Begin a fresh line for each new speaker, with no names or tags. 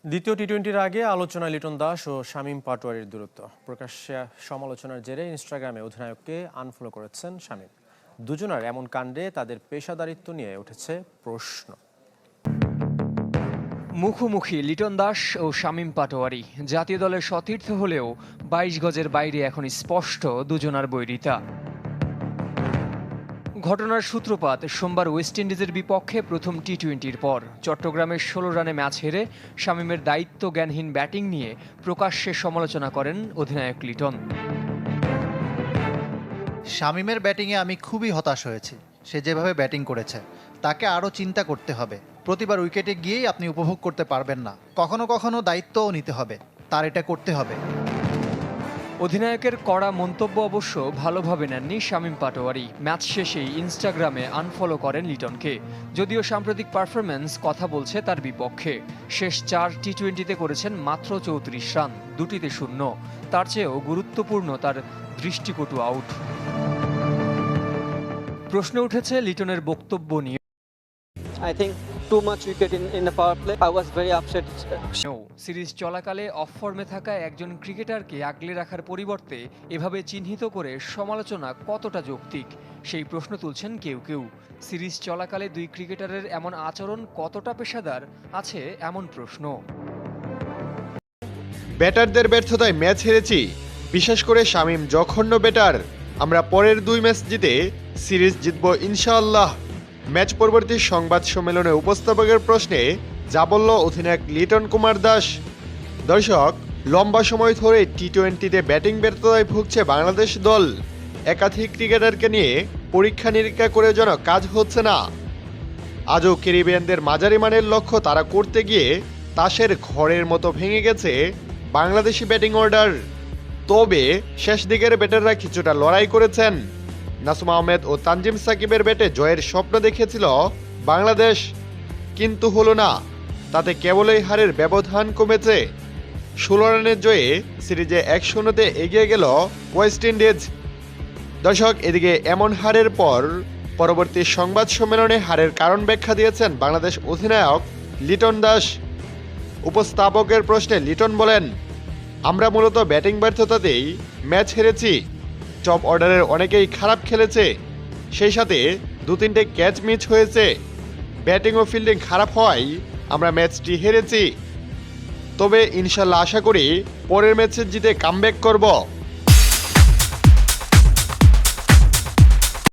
দ্বিতীয় টি-টোয়েন্টির আগে আলোচনায় লিটন দাস ও শামীম পাটোয়ারির দূরত্ব প্রকাশ্যে সমালোচনার জেরে ইনস্টাগ্রামে অধিনায়ককে আনফলো করেছেন শামীম। দুজনের এমন কাণ্ডে তাদের পেশাদারিত্ব নিয়ে উঠেছে প্রশ্ন।
মুখোমুখি লিটন দাস ও শামীম পাটোয়ারি জাতীয় দলের সতীর্থ হলেও ২২ গজের বাইরে এখন স্পষ্ট দুজনার বৈরিতা। ঘটনার সূত্রপাত সোমবার ওয়েস্ট ইন্ডিজের বিপক্ষে প্রথম টি-টোয়েন্টির পর চট্টগ্রামের ১৬ রানে ম্যাচ হেরে শামীমের দায়িত্ব জ্ঞানহীন ব্যাটিং নিয়ে প্রকাশ্যে সমালোচনা করেন অধিনায়ক লিটন।
শামীমের ব্যাটিংয়ে আমি খুবই হতাশ হয়েছি। সে যেভাবে ব্যাটিং করেছে তাকে আরও চিন্তা করতে হবে। প্রতিবার উইকেটে গিয়েই আপনি উপভোগ করতে পারবেন না, কখনো কখনো দায়িত্বও নিতে হবে, তার এটা করতে হবে।
অধিনায়কের কড়া মন্তব্য অবশ্য ভালোভাবে নেননি শামীম পাটোয়ারি। ম্যাচ শেষেই ইনস্টাগ্রামে আনফলো করেন লিটনকে। যদিও সাম্প্রতিক পারফরম্যান্স কথা বলছে তার বিপক্ষে। শেষ ৪ টি-টোয়েন্টিতে করেছেন মাত্র ৩৪ রান, দুটিতে শূন্য। তার চেয়েও গুরুত্বপূর্ণ তার দৃষ্টিকটু আউট। প্রশ্ন উঠেছে লিটনের বক্তব্য নিয়ে।
I think too much wicket in the power play. I was very upset.
Series চলাকালে অফ ফর্মে থাকা একজন ক্রিকেটারকে আগলে রাখার পরিবর্তে এভাবে চিহ্নিত করে সমালোচনা কতটা যৌক্তিক, সেই প্রশ্ন তুলছেন কেউ কেউ। সিরিজ চলাকালে দুই ক্রিকেটারের এমন আচরণ কতটা পেশাদার, আছে এমন প্রশ্ন।
ব্যাটারদের ব্যর্থতায় ম্যাচ হেরেছি, বিশেষ করে শামীম জঘন্য ব্যাটার। আমরা পরের ২ ম্যাচ জিতে সিরিজ জিতব ইনশাআল্লাহ। ম্যাচ পরবর্তী সংবাদ সম্মেলনে উপস্থাপকের প্রশ্নে যা বলল অধিনায়ক লিটন কুমার দাস। দর্শক, লম্বা সময় ধরে টি-টোয়েন্টিতে ব্যাটিং ব্যর্থতায় ভুগছে বাংলাদেশ দল। একাধিক ক্রিকেটারকে নিয়ে পরীক্ষা নিরীক্ষা করে যেন কাজ হচ্ছে না। আজও ক্যারিবিয়ানদের মাঝারি মানের লক্ষ্য তারা করতে গিয়ে তাসের ঘরের মতো ভেঙে গেছে বাংলাদেশি ব্যাটিং অর্ডার। তবে শেষ দিকের ব্যাটাররা কিছুটা লড়াই করেছেন। নাসুম আহমেদ ও তানজিম সাকিবের ব্যাটে জয়ের স্বপ্ন দেখেছিল বাংলাদেশ, কিন্তু হলো না। তাতে কেবলই হারের ব্যবধান কমেছে। ১৬ রানের জয়ে সিরিজে ১-০তে এগিয়ে গেল ওয়েস্ট ইন্ডিজ। দর্শক, এদিকে এমন হারের পর পরবর্তী সংবাদ সম্মেলনে হারের কারণ ব্যাখ্যা দিয়েছেন বাংলাদেশ অধিনায়ক লিটন দাস। উপস্থাপকের প্রশ্নে লিটন বলেন, আমরা মূলত ব্যাটিং ব্যর্থতাতেই ম্যাচ হেরেছি। টপ অর্ডারের অনেকেই খারাপ খেলেছে, সেই সাথে ২-৩টে ক্যাচ মিস হয়েছে। ব্যাটিং ও ফিল্ডিং খারাপ হওয়ায় আমরা ম্যাচটি হেরেছি। তবে ইনশাল্লাহ আশা করি পরের ম্যাচে জিতে কামব্যাক করব।